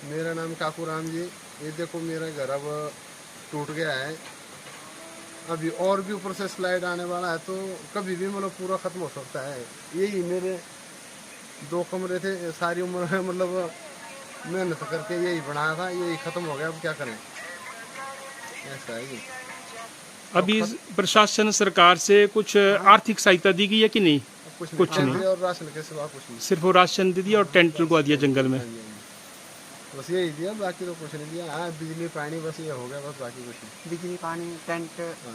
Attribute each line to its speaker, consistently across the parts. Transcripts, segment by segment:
Speaker 1: मेरा नाम काकू राम जी। ये देखो मेरा घर अब टूट गया है। अभी और भी ऊपर से स्लाइड आने वाला है, तो कभी भी मतलब पूरा ख़त्म हो सकता है। यही मेरे 2 कमरे थे, सारी उम्र है मतलब मेहनत करके यही बनाया था, यही ख़त्म हो गया। अब क्या करें, ऐसा है जी। अब
Speaker 2: अभी प्रशासन सरकार से कुछ आर्थिक सहायता दी गई है कि नहीं?
Speaker 1: कुछ नहीं,
Speaker 2: कुछ नहीं,
Speaker 1: टेंट और राशन के सिवा कुछ नहीं।
Speaker 2: सिर्फ वो राशन दे दिया और टेंट लगवा दिया जंगल में।
Speaker 1: हाँ जी, हाँ जी। बस यही दिया, बाकी तो कुछ नहीं दिया। हाँ, बिजली पानी बस ये हो गया, बस बाकी कुछ नहीं।
Speaker 3: बिजली पानी टेंट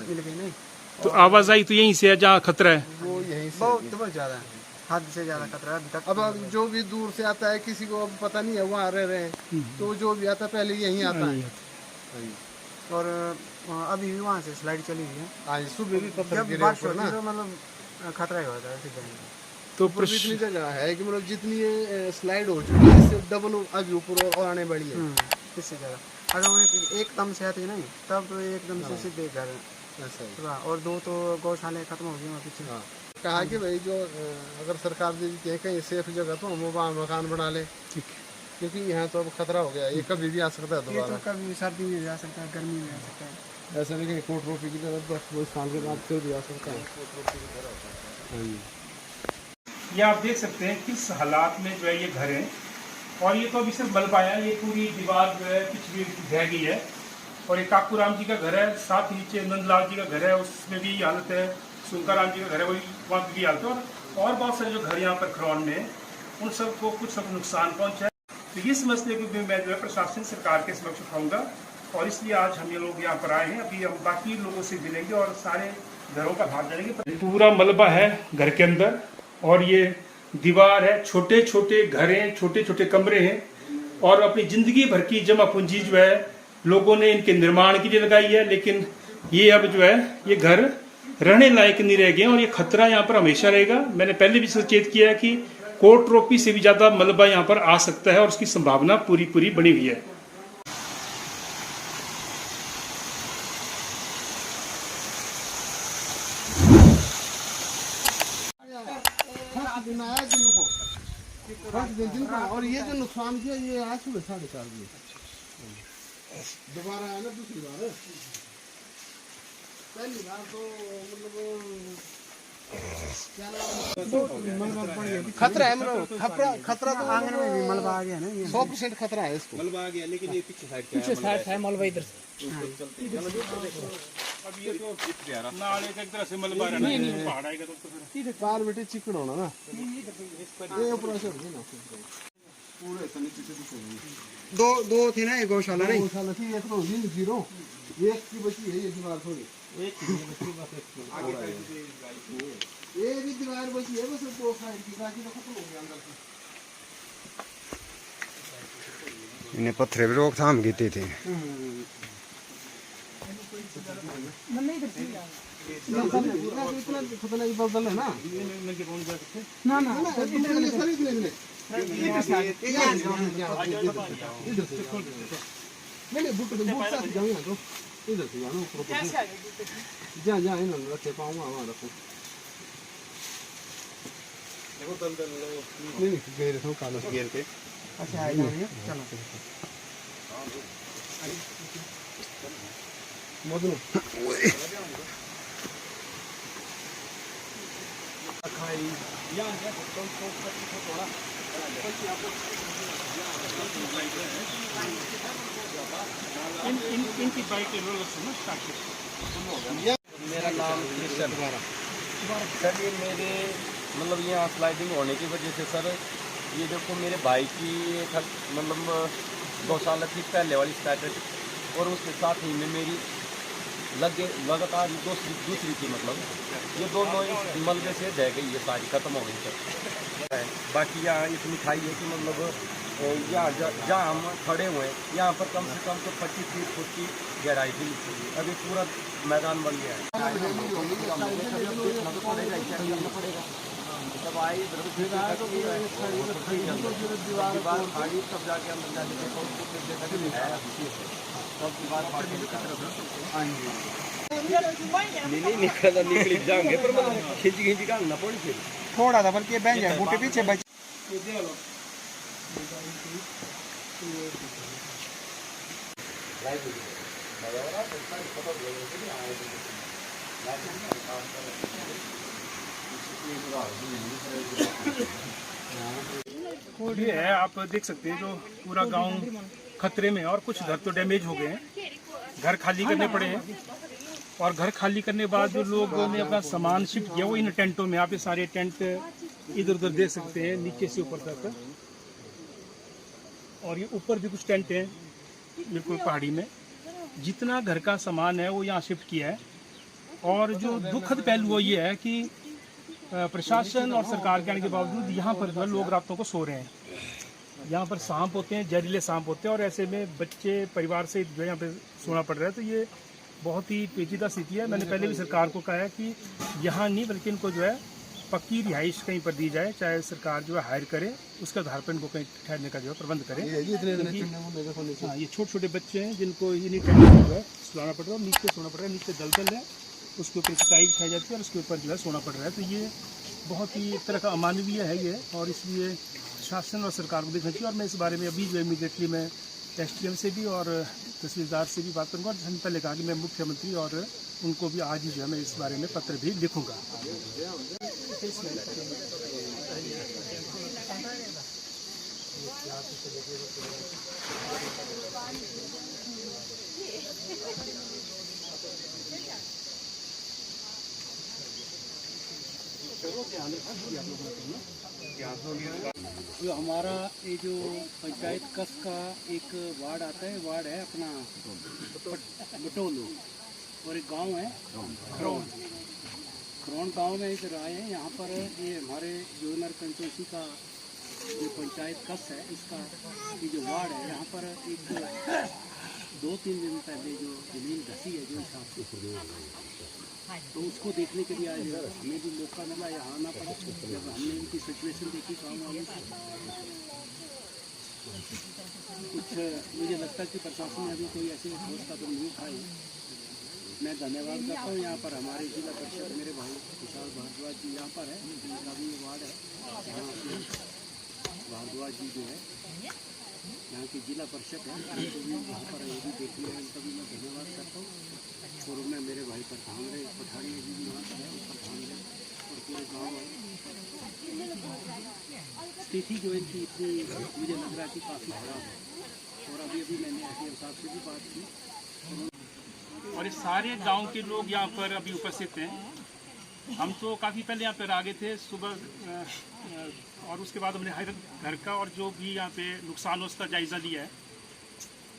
Speaker 3: मिल गई नहीं।
Speaker 2: तो आवाजाही तो यहीं से है जहाँ खतरा है।
Speaker 1: वो यहीं से
Speaker 3: बहुत ज़्यादा है, हद से ज़्यादा खतरा है अभी तक।
Speaker 1: अब जो भी दूर से आता है, किसी को अब पता नहीं है वहाँ रह रहे हैं, तो जो भी आता है पहले यहीं आता है। हाँ जी।
Speaker 3: और अभी भी वहाँ से स्लाइड चली हुई है।
Speaker 1: आज सुबह भी पत्थर
Speaker 3: जब
Speaker 1: गिरे
Speaker 3: बारिश
Speaker 1: ऊपर
Speaker 3: होती
Speaker 1: ना,
Speaker 3: है तो मतलब खतरा ही होता है सीधे।
Speaker 2: तो
Speaker 1: ऊपर भी इतनी जगह है कि मतलब जितनी ये स्लाइड हो चुकी है, इससे डबल अभी ऊपर और आने वाली है।
Speaker 3: इससे ज़्यादा अगर वो एकदम से आती है नहीं, तब तो एकदम से सीधे घर
Speaker 1: ऐसा ही।
Speaker 3: है। और 2 तो गौशाले खत्म हो गई वहाँ पीछे।
Speaker 1: हाँ, कहा कि भाई जो अगर सरकार दे देती है कहीं सेफ जगह, तो हम वहाँ मकान बना ले, क्योंकि यहाँ तो अब खतरा हो गया है, ये कभी भी आ सकता है
Speaker 3: ये तो
Speaker 1: दोबारा।
Speaker 3: कभी सर्दी में भी आ सकता है, गर्मी में आ सकता है।
Speaker 1: ऐसा नहीं कि कोट रोपी की तरह 10 साल के बाद फिर भी आ सकता है। हाँ जी।
Speaker 2: ये आप देख सकते हैं किस हालात में जो है ये घर है। और ये तो अभी सिर्फ मलबा है, ये पूरी दीवार जो है पिछली ढह गई है। और ये काकू राम जी का घर है, साथ ही नीचे नंदलाल जी का घर है, उसमें भी ये हालत है। सुनका राम जी का घर है, वही वहाँ की भी हालत है। और बहुत सारे जो घर यहाँ पर खरौन में हैं, उन सबको कुछ सब नुकसान पहुँचा है। तो ये समझते हैं कि मैं जो है प्रशासन सरकार के समक्ष उठाऊंगा, और इसलिए आज हम ये लोग यहाँ पर आए हैं। अभी हम बाकी लोगों से मिलेंगे और सारे घरों का हाल जानेंगे। पूरा मलबा है घर के अंदर, और ये दीवार है, छोटे छोटे घर हैं, छोटे छोटे कमरे हैं। और अपनी जिंदगी भर की जमा पूंजी जो है लोगों ने इनके निर्माण के लिए लगाई है, लेकिन ये अब जो है ये घर रहने लायक नहीं रह गए, और ये खतरा यहाँ पर हमेशा रहेगा। मैंने पहले भी सचेत किया है कि कोट रोपी से भी ज्यादा मलबा यहाँ पर आ सकता है, और उसकी संभावना पूरी पूरी बनी हुई है।
Speaker 1: दिन का, और ये जो नुकसान किया ये आज सुबह 4:30 बजे दोबारा आया ना, दूसरी बार। पहली बार तो मतलब खतरा है, मतलब खतरा तो
Speaker 3: आंगन में भी मलबा आ गया ना, ये
Speaker 1: 100% खतरा है इसको।
Speaker 4: मलबा आ गया, लेकिन ये पीछे साइड
Speaker 2: है मलबा इधर से। अब ये तो नाले का एक तरह से मलबा रहना है, पहाड़ आएगा तो फिर
Speaker 1: पार बेटे चिकन होना ना, ये ऊपर से होगी ना पूरे से नीचे से दिखेगी।
Speaker 3: दो थी ना ये गौशाला नहीं।
Speaker 1: गौशाला थी, एक तो होगी जीरो, एक की बची है ये दीवार थोड़ी, एक की बची बस, ये भी दीवार बची है बस 2 साइड की, बाकी तो खत्म हो गया अंदर से।
Speaker 4: इन्हें पत्थर भी रोकथाम की थी।
Speaker 1: इतना खतरनाक बदल है ना,
Speaker 3: ना
Speaker 1: नहीं बुट साथ जाऊँ ना, तो इधर से जाना ऊपर जहाँ इन्होंने रखे पाऊंगा वहाँ रखो। नहीं गए रखो काला गियर पे।
Speaker 3: अच्छा आ जाइए, चलो
Speaker 1: मदनू
Speaker 2: इनकी बाइक
Speaker 4: मेरा नाम सर, ये मेरे मतलब यहाँ स्लाइडिंग होने की वजह से सर, ये देखो मेरे भाई की मतलब गौशाला थी पहले वाली स्टार्टेड, और उसके साथ ही में मेरी लगातार दूसरी थी, मतलब ये दोनों इस मलबे से ढह गई, ये सारी खत्म हो गई सर। बाकी यहाँ इतनी खाई है कि मतलब यहाँ जहाँ हम खड़े हुए हैं यहाँ पर कम से कम तो 25-30 फुट की गहराई थी। अभी पूरा मैदान बन गया है। तब आई दीवार खाड़ी, तब जाके हम जाके देखो तब दीवार नहीं निकली जाएंगे, पर मतलब खींची काटना पड़ी फिर
Speaker 3: थोड़ा था, बल्कि बहन जाए बूटे पीछे बच
Speaker 2: ये है, आप देख सकते हैं जो पूरा गांव खतरे में है और कुछ घर तो डैमेज हो गए हैं, घर खाली करने पड़े हैं। और घर खाली करने के बाद जो लोगों ने अपना सामान शिफ्ट किया वो इन टेंटों में, आप ये सारे टेंट इधर उधर देख सकते हैं नीचे से ऊपर तक। और ये ऊपर भी कुछ टेंट हैं बिल्कुल पहाड़ी में। जितना घर का सामान है वो यहाँ शिफ्ट किया है। और जो दुखद पहलू वो ये है कि प्रशासन और सरकार के आने के बावजूद यहाँ पर जो है लोग रातों को सो रहे हैं। यहाँ पर सांप होते हैं, जहरीले सांप होते हैं, और ऐसे में बच्चे परिवार से जो है यहाँ पे सोना पड़ रहा है। तो ये बहुत ही पेचीदा स्थिति है। मैंने पहले भी सरकार को कहा है कि यहाँ नहीं बल्कि इनको जो है पक्की रिहाइश कहीं पर दी जाए, चाहे सरकार जो है हायर करे, उसके आधार पर इनको कहीं ठहरने का जो है प्रबंध करे। हाँ, ये छोटे छोटे बच्चे हैं जिनको इन्हीं टेंट में जो है सुलाना पड़ रहा है, नीचे सोना पड़ रहा है, नीचे दलदल है, उसके ऊपर चटाई बिछाई जाती है और उसके ऊपर जो है सोना पड़ रहा है। तो ये बहुत ही एक तरह का अमानवीय है ये, और इसलिए शासन और सरकार को देखना चाहिए। और मैं इस बारे में अभी जो इमीडिएटली मैं SDM से भी और तहसीलदार से भी बात करूँगा। और हमने पहले कहा कि मैं मुख्यमंत्री और उनको भी आज ही जो है मैं इस बारे में पत्र भी लिखूँगा।
Speaker 5: जो हमारा ये जो पंचायत कस का एक वार्ड आता है, वार्ड है अपना बटोलो, और एक गांव है खरौन गांव में इधर आए हैं। यहाँ पर ये हमारे जोनर कंचोसी का जो पंचायत कस है, इसका ये जो वार्ड है, यहाँ पर एक 2-3 दिन पहले जो जमीन धसी है जो हिसाब से, तो उसको देखने के लिए आज हमें भी मौका मिला यहाँ आना पड़ा। जब हमने इनकी सिचुएशन देखी काम वाली, कुछ मुझे लगता है कि प्रशासन ने अभी कोई ऐसे ठोस कदम नहीं उठाए। मैं धन्यवाद करता हूँ यहाँ पर हमारे जिला परिषद मेरे भाई विशाल भारद्वाज जी यहाँ पर है, उनका भी वार्ड है। यहाँ भारद्वाज जी जो है यहाँ की जिला परिषद है, उनको भी यहाँ पर ये भी देखने हैं, उनका भी मैं धन्यवाद करता हूँ। और मैं मेरे भाई पठानिया जी भी यहाँ पर है, प्रधान है, और पूरे गाँव है। स्थिति जो इनकी इतनी मुझे लग रहा है कि काफ़ी खराब है। और अभी मैंने SDM साहब से भी बात की।
Speaker 2: और ये सारे गांव के लोग यहाँ पर अभी उपस्थित हैं। हम तो काफ़ी पहले यहाँ पर आ गए थे सुबह, और उसके बाद हमने हर घर का और जो भी यहाँ पे नुकसान हो उसका जायज़ा लिया है।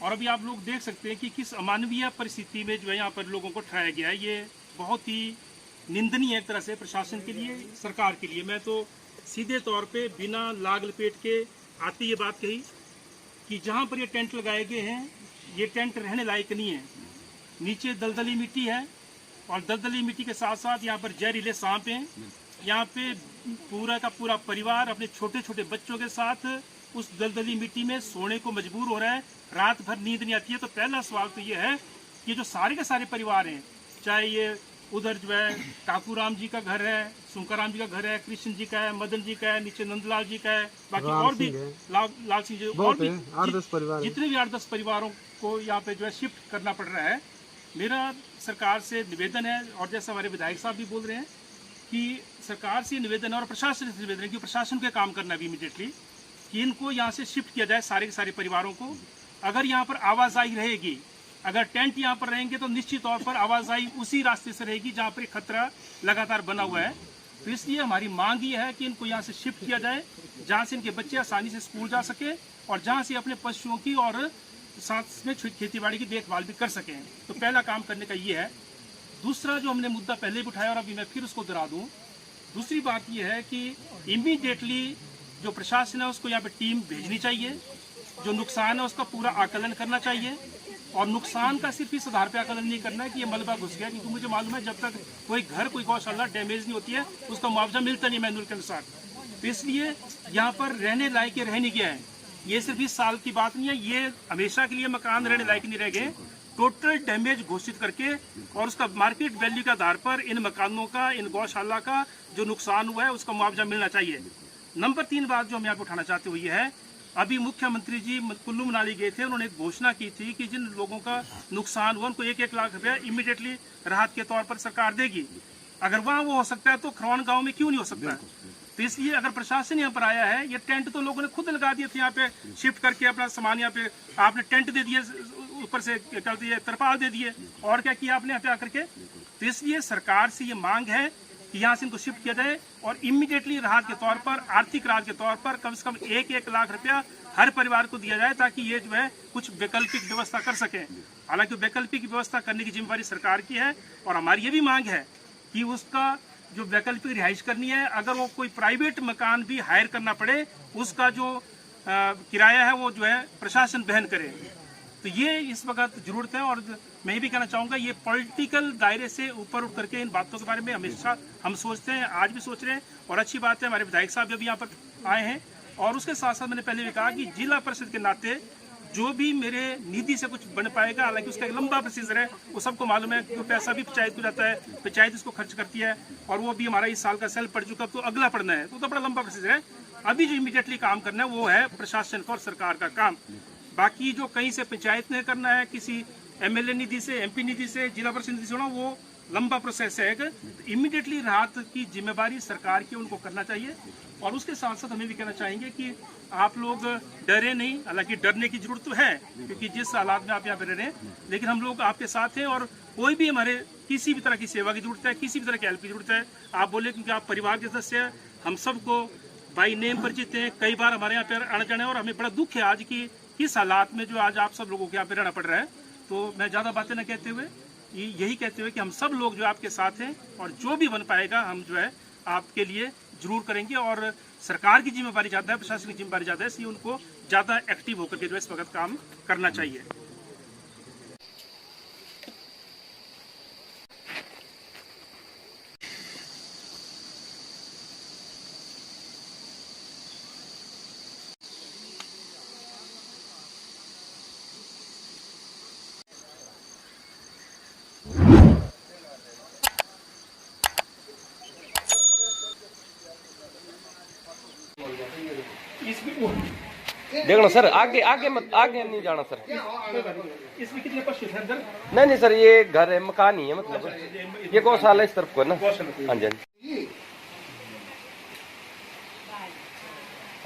Speaker 2: और अभी आप लोग देख सकते हैं कि किस अमानवीय परिस्थिति में जो है यहाँ पर लोगों को ठहराया गया है। ये बहुत ही निंदनीय है एक तरह से प्रशासन के लिए, सरकार के लिए। मैं तो सीधे तौर पे बिना लाग लपेट के आती ये बात कही कि जहाँ पर ये टेंट लगाए गए हैं, ये टेंट रहने लायक नहीं है। नीचे दलदली मिट्टी है, और दलदली मिट्टी के साथ साथ यहाँ पर जहरीले सांप हैं। यहाँ पे पूरा का पूरा परिवार अपने छोटे छोटे बच्चों के साथ उस दलदली मिट्टी में सोने को मजबूर हो रहा है, रात भर नींद नहीं आती है। तो पहला सवाल तो ये है कि जो सारे के सारे परिवार हैं, चाहे ये उधर जो है काकूराम जी का घर है, सुंकाराम जी का घर है, कृष्ण जी का है, मदन जी का है, नीचे नंदलाल जी का है, बाकी और भी लाल सिंह जी, और भी जितने भी 8-10 परिवारों को यहाँ पे जो है शिफ्ट करना पड़ रहा है। मेरा सरकार से निवेदन है, और जैसा हमारे विधायक साहब भी बोल रहे हैं कि सरकार से निवेदन है और प्रशासन से निवेदन है कि प्रशासन को काम करना भी इमीडिएटली कि इनको यहाँ से शिफ्ट किया जाए सारे के सारे परिवारों को। अगर यहाँ पर आवाजाही रहेगी, अगर टेंट यहाँ पर रहेंगे तो निश्चित तौर पर आवाजाही उसी रास्ते से रहेगी जहाँ पर खतरा लगातार बना हुआ है। तो इसलिए हमारी मांग ये है कि इनको यहाँ से शिफ्ट किया जाए, जहाँ से इनके बच्चे आसानी से स्कूल जा सके और जहाँ से अपने पशुओं की और साथ में खेतीबाड़ी की देखभाल भी कर सकें। तो पहला काम करने का ये है। दूसरा जो हमने मुद्दा पहले भी उठाया और अभी मैं फिर उसको दोहरा दूँ, दूसरी बात ये है कि इमीडिएटली जो प्रशासन है उसको यहाँ पे टीम भेजनी चाहिए, जो नुकसान है उसका पूरा आकलन करना चाहिए। और नुकसान का सिर्फ इस आधार पर आकलन नहीं करना है कि ये मलबा घुस गया, क्योंकि मुझे मालूम है जब तक कोई घर कोई गौशाला डैमेज नहीं होती है उसका मुआवजा मिलता नहीं मैनुअल के अनुसार। तो इसलिए यहाँ पर रहने लायक रह नहीं गया है। ये सिर्फ इस साल की बात नहीं है, ये हमेशा के लिए मकान रहने लायक नहीं रह गए। टोटल डैमेज घोषित करके और उसका मार्केट वैल्यू के आधार पर इन मकानों का, इन गौशाला का जो नुकसान हुआ है उसका मुआवजा मिलना चाहिए। नंबर 3 बात जो हम यहाँ पर उठाना चाहते हुए है अभी मुख्यमंत्री जी कुल्लू मनाली गए थे, उन्होंने एक घोषणा की थी कि जिन लोगों का नुकसान हुआ उनको 1-1 लाख रुपया इमीडिएटली राहत के तौर पर सरकार देगी। अगर वहाँ वो हो सकता है तो खरवान गांव में क्यों नहीं हो सकता? तो इसलिए अगर प्रशासन यहाँ पर आया है, ये टेंट तो लोगों ने खुद लगा दिए थे यहाँ पे, शिफ्ट करके अपना सामान यहाँ पे आपने टेंट दे दिए, ऊपर से क्या कहते हैं तरपाल दे दिए, और क्या किया आपने यहाँ पे आकर के। तो इसलिए सरकार से ये मांग है कि यहाँ से इनको शिफ्ट किया जाए और इमीडिएटली राहत के तौर पर, आर्थिक राहत के तौर पर कम से कम 1-1 लाख रुपया हर परिवार को दिया जाए, ताकि ये जो है कुछ वैकल्पिक व्यवस्था कर सके। हालांकि वैकल्पिक व्यवस्था करने की जिम्मेदारी सरकार की है, और हमारी ये भी मांग है कि उसका जो वैकल्पिक रिहाइश करनी है, अगर वो कोई प्राइवेट मकान भी हायर करना पड़े, उसका जो किराया है वो जो है प्रशासन वहन करे। तो ये इस वक्त जरूरत है। और मैं भी कहना चाहूँगा, ये पॉलिटिकल दायरे से ऊपर उठ करके इन बातों के बारे में हमेशा हम सोचते हैं, आज भी सोच रहे हैं, और अच्छी बात है हमारे विधायक साहब जब यहाँ पर आए हैं। और उसके साथ साथ मैंने पहले भी कहा कि जिला परिषद के नाते जो भी मेरे निधि से कुछ बन पाएगा, हालांकि उसका एक लंबा प्रोसीजर है, वो सबको मालूम है, तो पैसा भी पंचायत को जाता है, पंचायत इसको खर्च करती है, और वो भी हमारा इस साल का सेल पड़ चुका, तो अगला पढ़ना है, तो बड़ा लंबा प्रोसीजर है। अभी जो इमीडिएटली काम करना है वो है प्रशासन का और सरकार का काम। बाकी जो कहीं से पंचायत ने करना है, किसी MLA निधि से, MP निधि से, जिला परिषद निधि से होना, वो लंबा प्रोसेस है। इमीडिएटली राहत की जिम्मेदारी सरकार की, उनको करना चाहिए। और उसके साथ साथ हमें भी कहना चाहेंगे कि आप लोग डरे नहीं, हालांकि डरने की जरूरत तो है, क्योंकि जिस हालात में आप यहाँ पे रह रहे हैं, लेकिन हम लोग आपके साथ हैं। और कोई भी हमारे किसी भी तरह की सेवा की जरूरत है, किसी भी तरह की हेल्प की जरूरत है, आप बोले, क्योंकि आप परिवार के सदस्य हैं, हम सबको बाई नेम परिचित हैं, कई बार हमारे यहाँ पे आने जाने, और हमें बड़ा दुख है आज की किस हालात में जो आज आप सब लोगों को यहाँ पे रहना पड़ रहा है। तो मैं ज़्यादा बातें न कहते हुए यही कहते हुए कि हम सब लोग जो आपके साथ हैं, और जो भी बन पाएगा हम जो है आपके लिए जरूर करेंगे। और सरकार की जिम्मेदारी ज़्यादा है, प्रशासन की जिम्मेदारी ज़्यादा है, इसलिए उनको ज़्यादा एक्टिव होकर के जो है इस वक्त काम करना चाहिए।
Speaker 4: देखना सर, आगे आगे मत, आगे नहीं जाना सर।
Speaker 2: इसमें कितने पशु हैं अंदर?
Speaker 4: नहीं सर, ये घर है, मकान ही है, मतलब ये गौशाला इस तरफ को है ना। हाँ जी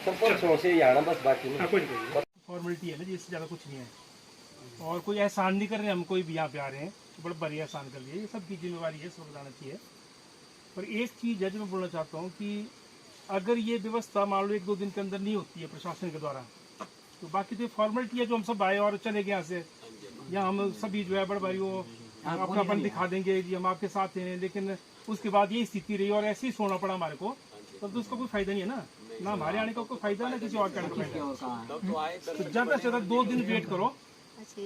Speaker 4: सर, से यहाँ बस बाकी नहीं
Speaker 2: फॉर्मेलिटी है ना जी, इससे ज़्यादा कुछ नहीं है। और कोई एहसान नहीं कर रहे हम, कोई भी यहाँ पे आ रहे हैं तो बड़ा बड़ी एहसान कर लिए, ये सबकी जिम्मेवारी है, सब बताना चाहिए। पर एक चीज़ है जो मैं बोलना चाहता हूँ कि अगर ये व्यवस्था मान लो 1-2 दिन के अंदर नहीं होती है प्रशासन के द्वारा, तो बाकी तो फॉर्मेलिटी है जो हम सब आए और चले गए यहाँ से, या हम सभी जो है बड़े भाई वो अपनापन दिखा देंगे जी हम आपके साथ हैं, लेकिन उसके बाद यही स्थिति रही और ऐसे ही सोना पड़ा हमारे को, तब तो उसका कोई फायदा नहीं है ना हमारे आने का कोई फायदा, ना किसी और का फायदा। तो ज़्यादा से ज़्यादा 2 दिन वेट करो।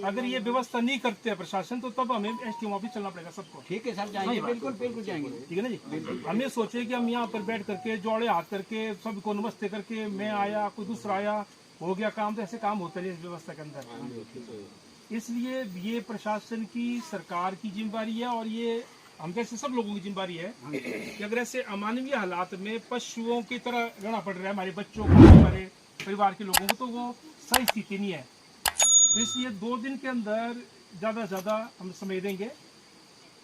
Speaker 2: अगर ये व्यवस्था नहीं करते हैं प्रशासन, तो तब हमें STM ऑफिस चलना पड़ेगा सबको।
Speaker 5: ठीक है सर, जाएंगे, बिल्कुल जाएंगे।
Speaker 2: ठीक है ना जी। हम ये सोचे कि हम यहाँ पर बैठ करके जोड़े हाथ करके सबको नमस्ते करके, मैं आया कोई दूसरा आया, हो गया काम, तो ऐसे काम होता नहीं इस व्यवस्था के अंदर। इसलिए ये प्रशासन की, सरकार की जिम्मेदारी है, और ये हम जैसे सब लोगों की जिम्मेदारी है कि अगर ऐसे अमानवीय हालात में पशुओं की तरह रहना पड़ रहा है हमारे बच्चों को, हमारे परिवार के लोगों को, तो वो सही स्थिति नहीं है। तो इसलिए 2 दिन के अंदर ज़्यादा से ज़्यादा हम समय देंगे,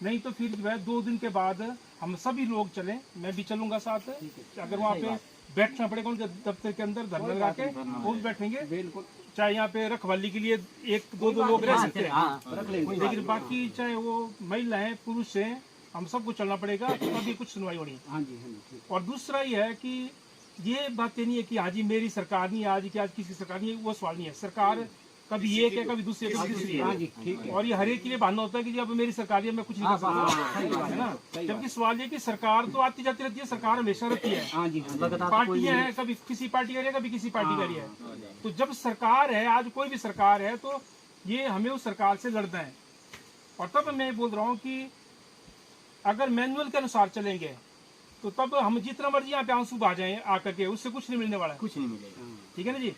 Speaker 2: नहीं तो फिर जो है 2 दिन के बाद हम सभी लोग चलें, मैं भी चलूँगा साथ। अगर वहाँ पे बैठना पड़ेगा उनके दफ्तर के अंदर धरना लगा के, वो भी बैठेंगे, बिल्कुल। चाहे यहाँ पे रखवाली के लिए 1-2 लोग रह सकते हैं, लेकिन बाकी चाहे वो महिला है पुरुष है, हम सबको चलना पड़ेगा, तभी कुछ सुनवाई होनी है। और दूसरा ये है कि ये बातें नहीं है कि आज ही मेरी सरकार नहीं, आज की आज किसी सरकार नहीं है, वो सवाल नहीं है। सरकार कभी एक है, कभी दूसरी, कभी तीसरी है, और ये हर एक के लिए बहाना होता है कि अब मेरी सरकार है, मैं कुछ नहीं कर सकता, है ना। जबकि सवाल ये कि सरकार तो आती जाती रहती है, सरकार हमेशा रहती है, पार्टियां हैं, कभी किसी पार्टी का रही है, कभी किसी पार्टी का रही है। तो जब सरकार है, आज कोई भी सरकार है, तो ये हमें उस सरकार से लड़ना है। और तब मैं बोल रहा हूँ कि अगर मैनुअल के अनुसार चलेंगे, तो तब हम जितना मर्जी यहाँ पे आंसू बहा जाए आकर के, उससे कुछ नहीं मिलने वाला है, कुछ नहीं मिलेगा। ठीक है ना जी।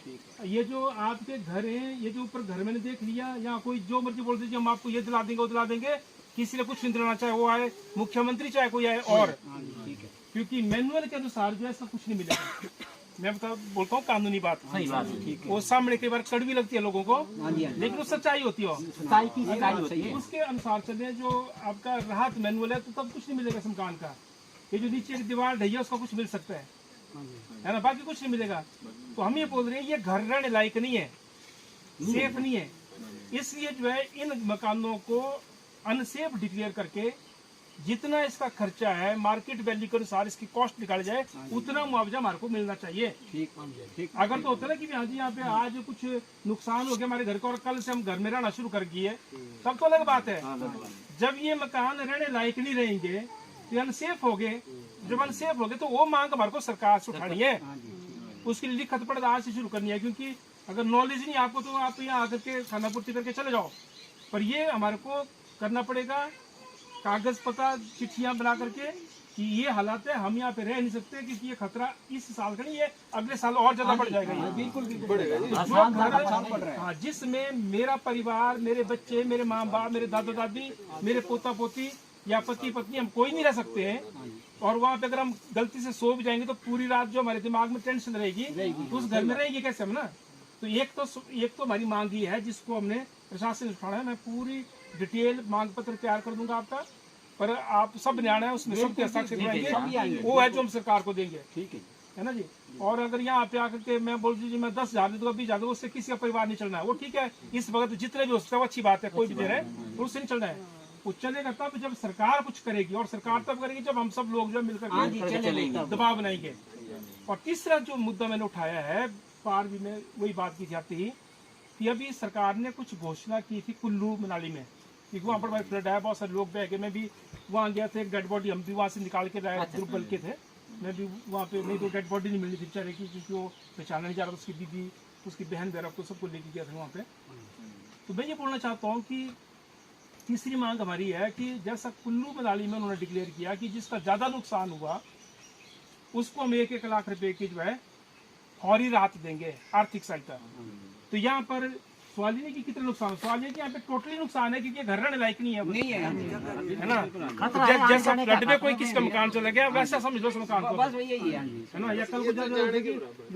Speaker 2: ये जो आपके घर हैं, ये जो ऊपर घर मैंने देख लिया, यहाँ कोई जो मर्जी बोल दीजिए हम आपको ये दिला देंगे, वो दिला देंगे, किसी ने कुछ नहीं दिलाना, चाहे वो आए मुख्यमंत्री, चाहे कोई आए, और क्योंकि मैनुअल के अनुसार जो है सब कुछ नहीं मिलेगा। मैं बोलता हूँ कानूनी बात,
Speaker 6: सही बात है, ठीक
Speaker 2: वो सामने कई बार कड़वी लगती है लोगों को, लेकिन वो सच्चाई होती है,
Speaker 6: सच्चाई की शिकायत होती है।
Speaker 2: उसके अनुसार चले। जो आपका राहत मैनुअल है तो तब कुछ नहीं मिलेगा इस मकान का। ये जो नीचे एक दीवार ढही है उसका कुछ मिल सकता है ना, बाकी कुछ नहीं मिलेगा। तो हम ये बोल रहे हैं ये घर रहने लायक नहीं है, सेफ नहीं है, इसलिए जो है इन मकानों को अनसेफ डिक्लेयर करके जितना इसका खर्चा है मार्केट वैल्यू के अनुसार इसकी कॉस्ट निकाली जाए, उतना मुआवजा हमारे को मिलना चाहिए।
Speaker 5: ठीक।
Speaker 2: अगर तो होता है ना कि हाँ जी यहाँ पे आज कुछ नुकसान हो गया हमारे घर को और कल से हम घर में रहना शुरू कर दिए, तब तो अलग बात है। जब ये मकान रहने लायक नहीं रहेंगे तो अनसेफ हो गए, जब अनसेफ हो गए तो वो मांग हमारे को सरकार से उठानी है, उसके लिए लिखत पढ़त आज से शुरू करनी है। क्योंकि अगर नॉलेज नहीं आपको तो आप यहाँ आकर के खाना पूर्ति करके चले जाओ, पर ये हमारे को करना पड़ेगा, कागज पता चिट्ठियां बना करके कि ये हालात है, हम यहाँ पे रह नहीं सकते क्योंकि ये खतरा इस साल का नहीं है, अगले साल और ज्यादा बढ़ जाएगा।
Speaker 5: बिल्कुल
Speaker 2: हाँ, जिसमें मेरा परिवार, मेरे बच्चे, मेरे माँ बाप, मेरे दादा दादी, मेरे पोता पोती या पति पत्नी, हम कोई नहीं रह सकते हैं। और वहाँ पे अगर हम गलती से सो भी जाएंगे तो पूरी रात जो हमारे दिमाग में टेंशन रहेगी, उस घर में रहेगी कैसे हम ना। तो एक तो हमारी मांग ही है जिसको हमने प्रशासन से उठाना है। मैं पूरी डिटेल मांग पत्र तैयार कर दूंगा आपका, पर आप सब न्याय है उसमें सबके हस्ताक्षर रहेंगे, वो है जो हम सरकार को देंगे,
Speaker 5: ठीक
Speaker 2: है ना जी। और अगर यहाँ पे आकर के मैं बोल दीजिए मैं 10,000 दूंगा, 20,000 दूंगा, उससे किसी का परिवार नहीं चलना है, वो ठीक है। इस वक्त जितने भी हो सकता है वो अच्छी बात है, कोई भी दे रहा है तो उससे नहीं चलना है। वो चलेगा तब जब सरकार कुछ करेगी, और सरकार तब करेगी जब हम सब लोग जो मिलकर के दबाव बनाएंगे। और तीसरा जो मुद्दा मैंने उठाया है, पार भी में वही बात की जाती ही कि अभी सरकार ने कुछ घोषणा की थी कुल्लू मनाली में, क्योंकि वहाँ पर भाई फ्लड आया, बहुत सारे लोग बह गए। मैं भी वहाँ गया था, एक डेड बॉडी हम भी वहाँ से निकाल के लाए, ग्रुप बल के थे। मैं भी वहाँ पे, नहीं तो डेड बॉडी नहीं मिली थी बेचारे की, क्योंकि वो पहचाना नहीं जा रहा था, उसकी दीदी, उसकी बहन वगैरह को सबको लेके गया था वहाँ पे। तो मैं ये बोलना चाहता हूँ कि तीसरी मांग हमारी है कि जैसा कुल्लू मनाली में उन्होंने डिक्लेयर किया कि जिसका ज़्यादा नुकसान हुआ उसको हम 1-1 लाख रुपए की जो है फौरी राहत देंगे, आर्थिक सहायता। तो यहाँ पर सवाल ही नहीं कि कितने नुकसान, सवाल ये कि यहाँ पे टोटली नुकसान है क्योंकि घर रहने लायक नहीं है ना। जैसा फ्लड में कोई किसका मकान चला गया वैसा समझ लो उस मकान को, है ना। या कल को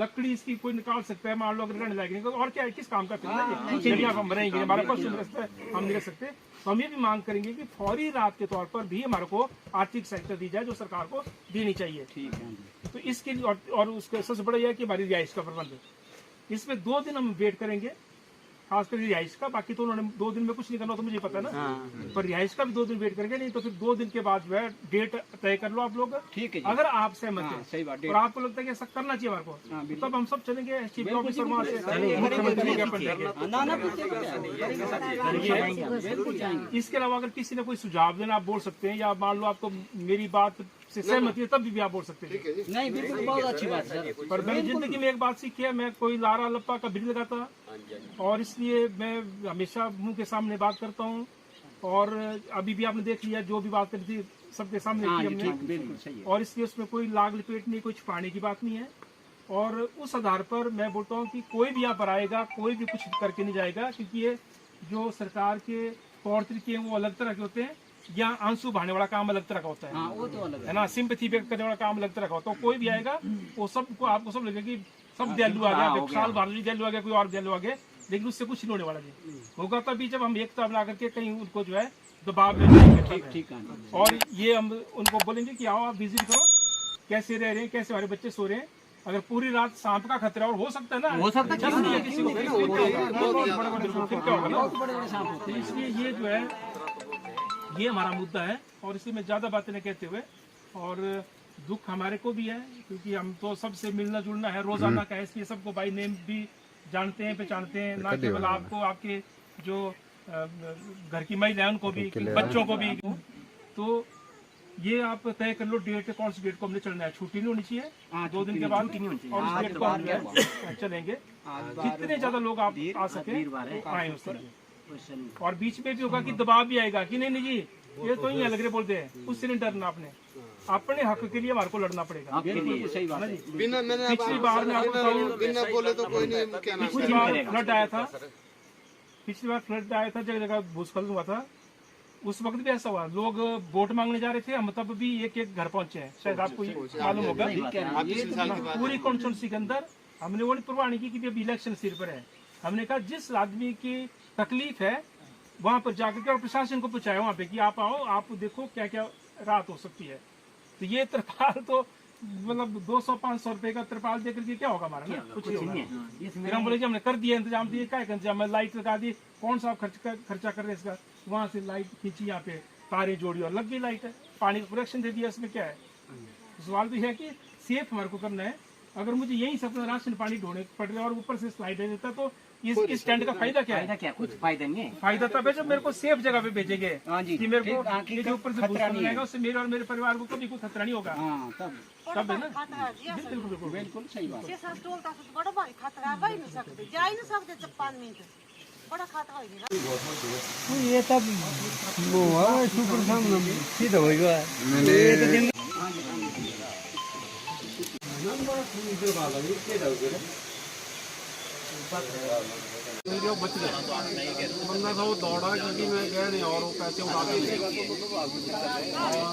Speaker 2: लकड़ी इसकी कोई निकाल सकता है, मान लो अगर रहने लायक नहीं, और क्या है, किस काम का फिर हम रहेंगे, हमारा पशु हम नहीं रह सकते। तो हम ये भी मांग करेंगे कि फौरी राहत के तौर पर भी हमारे को आर्थिक सहायता दी जाए जो सरकार को देनी चाहिए।
Speaker 5: ठीक है।
Speaker 2: तो इसके लिए और उसका सबसे बड़ा यह है कि हमारी रिहाइश का प्रबंध, इसमें 2 दिन हम वेट करेंगे, खासकर रिहाइश का। बाकी तो उन्होंने 2 दिन में कुछ नहीं करना तो मुझे पता है ना, पर रिहाइश का भी 2 दिन वेट करेंगे। नहीं तो फिर 2 दिन के बाद जो है डेट तय कर लो आप लोग,
Speaker 5: ठीक है।
Speaker 2: अगर आप सहमत हैं,
Speaker 5: सही बात,
Speaker 2: और आपको लगता है कि ऐसा करना चाहिए हमारे को, तब हम सब चलेंगे चीफ ऑफिसर वहाँ से, इसके अलावा अगर किसी ने कोई सुझाव देना आप बोल सकते हैं, या मान लो आपको मेरी बात से सहमति है तब भी आप बोल सकते हैं।
Speaker 5: नहीं, बिल्कुल बहुत अच्छी बात है।
Speaker 2: पर मैंने जिंदगी में एक बात सीखी है, मैं कोई लारा लप्पा का बिल लगाता, और इसलिए मैं हमेशा मुंह के सामने बात करता हूँ। और अभी भी आपने देख लिया जो भी बात करी थी सबके सामने की हमने,
Speaker 5: बिल्कुल सही है।
Speaker 2: और इसलिए उसमें कोई लाग लपेट नहीं, कोई छुपाने की बात नहीं है। और उस आधार पर मैं बोलता हूँ कि कोई भी यहाँ पर आएगा, कोई भी कुछ करके नहीं जाएगा, क्योंकि ये जो सरकार के तौर तरीके हैं वो अलग तरह के होते हैं, या आंसू बहाने वाला काम अलग तरह का होता है,
Speaker 5: वो तो अलग
Speaker 2: है ना, सिंपैथी व्यक्त करने वाला काम अलग तरह का होता है। कोई भी आएगा वो सबको, आपको सब लगेगा कि सब दयालु आ गया, साल भारत दयालु आ गया, कोई और दयालु आ गया, लेकिन उससे कुछ नहीं होने वाला नहीं होगा। तभी जब हम एकता बना करके कहीं उनको जो है दबाव में लाएंगे, ठीक है। और ये हम उनको बोलेंगे कि आओ आप विजिट करो, कैसे रह रहे हैं, कैसे हमारे बच्चे सो रहे हैं। अगर पूरी रात सांप का खतरा, और हो सकता है ना,
Speaker 6: हो सकता है
Speaker 2: नहीं है किसी को, फिर क्या होगा ना। इसलिए ये जो है ये हमारा मुद्दा है, और इसलिए मैं ज्यादा बातें नहीं कहते हुए, और दुख हमारे को भी है क्योंकि हम तो सबसे मिलना जुलना है रोजाना का है, इसलिए सबको बाई नेम भी जानते हैं, पहचानते हैं, ना केवल आपको, आपके जो घर की महिला है उनको भी, बच्चों को भी। तो ये आप तय कर लो डेट, कौन सी डेट को हमने चलना है। छुट्टी नहीं होनी चाहिए 2 दिन के बाद, और उस डेट को हम चलेंगे। जितने ज्यादा लोग आप आ सके आए उस तरह। और बीच में भी होगा कि दबाव भी आएगा कि नहीं जी ये तो ही लग रहे बोलते हैं, उससे नहीं डरना, आपने अपने हक के लिए हमारे को लड़ना पड़ेगा।
Speaker 5: सही बात है।
Speaker 1: बिना मैंने
Speaker 2: पिछली बार में आपको बताऊं,
Speaker 1: बिना बोले तो कोई नहीं कहना।
Speaker 2: पिछली बार फ्लड आया था, जगह जगह भूस्खलन हुआ था, उस वक्त भी ऐसा हुआ, लोग वोट मांगने जा रहे थे, हम तब भी एक एक घर पहुंचे हैं, शायद आपको ये मालूम होगा। पूरी कॉन्स्टिट्यूंसी के अंदर हमने वो परवाह नहीं की कि अभी इलेक्शन सिर पर है। हमने कहा जिस आदमी की तकलीफ है वहां पर जाकर के और प्रशासन को पूछाया वहां पे कि आप आओ, आप देखो क्या क्या राहत हो सकती है। तो ये त्रिपाल तो मतलब 200-500 रुपए का त्रिपाल देकर के क्या होगा हमारा ना, कुछ नहीं होगा। फिर हम बोले कि हमने कर दिया इंतजाम, दिए क्या इंतजाम है, लाइट लगा दी, कौन सा खर्चा कर रहे हैं इसका, वहां से लाइट खींची, यहाँ पे तारें जोड़ी और लग गई लाइट है, पानी का कनेक्शन दे दिया, इसमें क्या है। सवाल तो यह है कि सेफ हमारे को करना है। अगर मुझे यही सब राशन पानी ढोने पड़ रहे और ऊपर से स्लाइड दे देता तो इस स्टैंड का फायदा क्या है?
Speaker 6: क्या कुछ फायदा नहीं है।
Speaker 2: फायदा तब है जब मेरे को सेफ जगह पे भेजेंगे
Speaker 6: हाँ जी,
Speaker 2: कि मेरे को
Speaker 6: आखिर
Speaker 2: ये जो ऊपर से
Speaker 6: खतरा
Speaker 2: भूस्खलन
Speaker 6: नहीं है।
Speaker 2: आएगा उससे मेरे और मेरे परिवार को कभी कोई खतरा नहीं होगा।
Speaker 6: हाँ तब
Speaker 2: तब है ना, बिल्कुल बिल्कुल
Speaker 6: बिल्कुल सही बात है।
Speaker 7: बड़ा भारी खतरा है, भाई नहीं सकते, जा ही नहीं सकते जब 5 मिनट, बड़ा खतरा हो गया।
Speaker 3: ये तब वो है सुपर सामने सीधा होएगा।
Speaker 1: बच गया बंदा था, वो दौड़ा क्योंकि मैं गया नहीं और वो पैसे उड़ा के ले गए।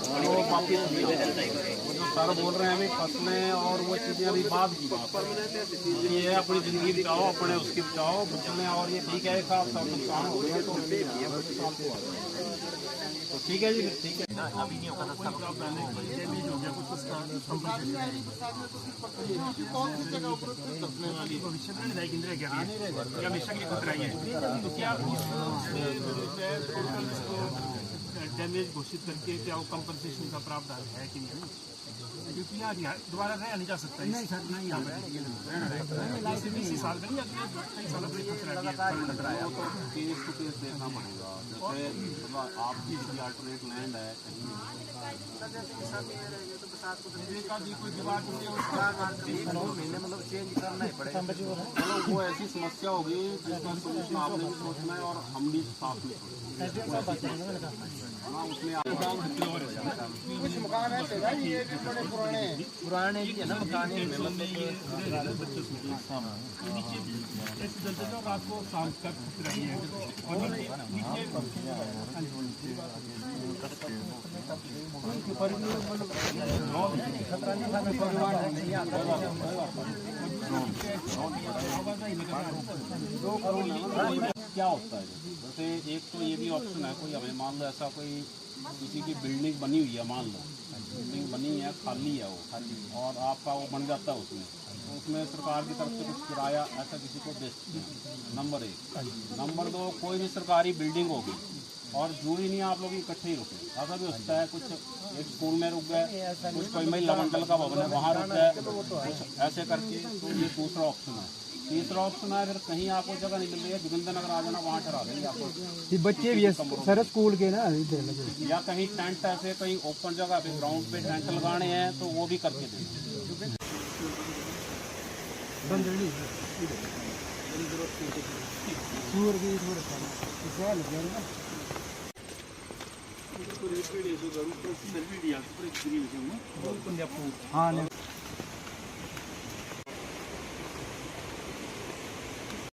Speaker 1: और वो वापिस वो जो सर बोल रहे हैं अभी फसलें और वो चीज़ें अभी बाद की बात है। ये अपनी ज़िंदगी बचाओ, अपने उसकी बचाओ फसलें, और ये ठीक है, एक साथ सब नुकसान हो गया तो ठीक है जी, ठीक है। अभी नहीं होगा
Speaker 2: हमेशा की खतरा है। तो क्या डैमेज घोषित करके क्या वो कंपनसेशन का प्रावधान है कि नहीं? क्योंकि यहाँ दोबारा रहा नहीं जा सकता। नहीं सर, नहीं इसी साल में नहीं, अगले कई सालों में खतरा है।
Speaker 1: तो केस टू केस देखना पड़ेगा। जैसे आपकी अल्टरनेट लैंड है कहीं कोई दीवार टूटे महीने मतलब चेंज करना ही पड़ेगा। मतलब वो ऐसी समस्या होगी जिसका सोल्यूशन आपने भी सोचना है और हम भी साथ में उसमें कुछ मकान ऐसे ये भी बड़े पुराने भी है ना मकान
Speaker 2: आपको शाम तक खतरा है और
Speaker 1: क्या होता है? जैसे एक तो ये भी ऑप्शन है, कोई हमें मान लो ऐसा कोई किसी की बिल्डिंग बनी हुई है, मान लो बिल्डिंग बनी है, खाली है वो, और आपका वो बन जाता है उसमें, तो उसमें सरकार की तरफ से कुछ किराया ऐसा किसी को दे सकते हैं। नंबर 1। नंबर 2, कोई भी सरकारी बिल्डिंग होगी और जरूरी नहीं आप लोग इकट्ठे ही रुके, ऐसा भी होता है कुछ एक स्कूल में रुक गए, कुछ कोई महिला मंडल का भवन है वहाँ रुक गए, कुछ ऐसे करके। तो ये दूसरा ऑप्शन है। तीसरा ऑप्शन है अगर कहीं आपको जगह नहीं मिल रही है, जोगिंदर नगर आ जाना, वहाँ ठहरा देंगे आपको।
Speaker 3: बच्चे भी सर स्कूल के ना इधर
Speaker 1: या कहीं टेंट ऐसे कहीं ओपन जगह पे ग्राउंड पे टेंट लगाने हैं तो वो भी करके देंगे।
Speaker 3: हाँ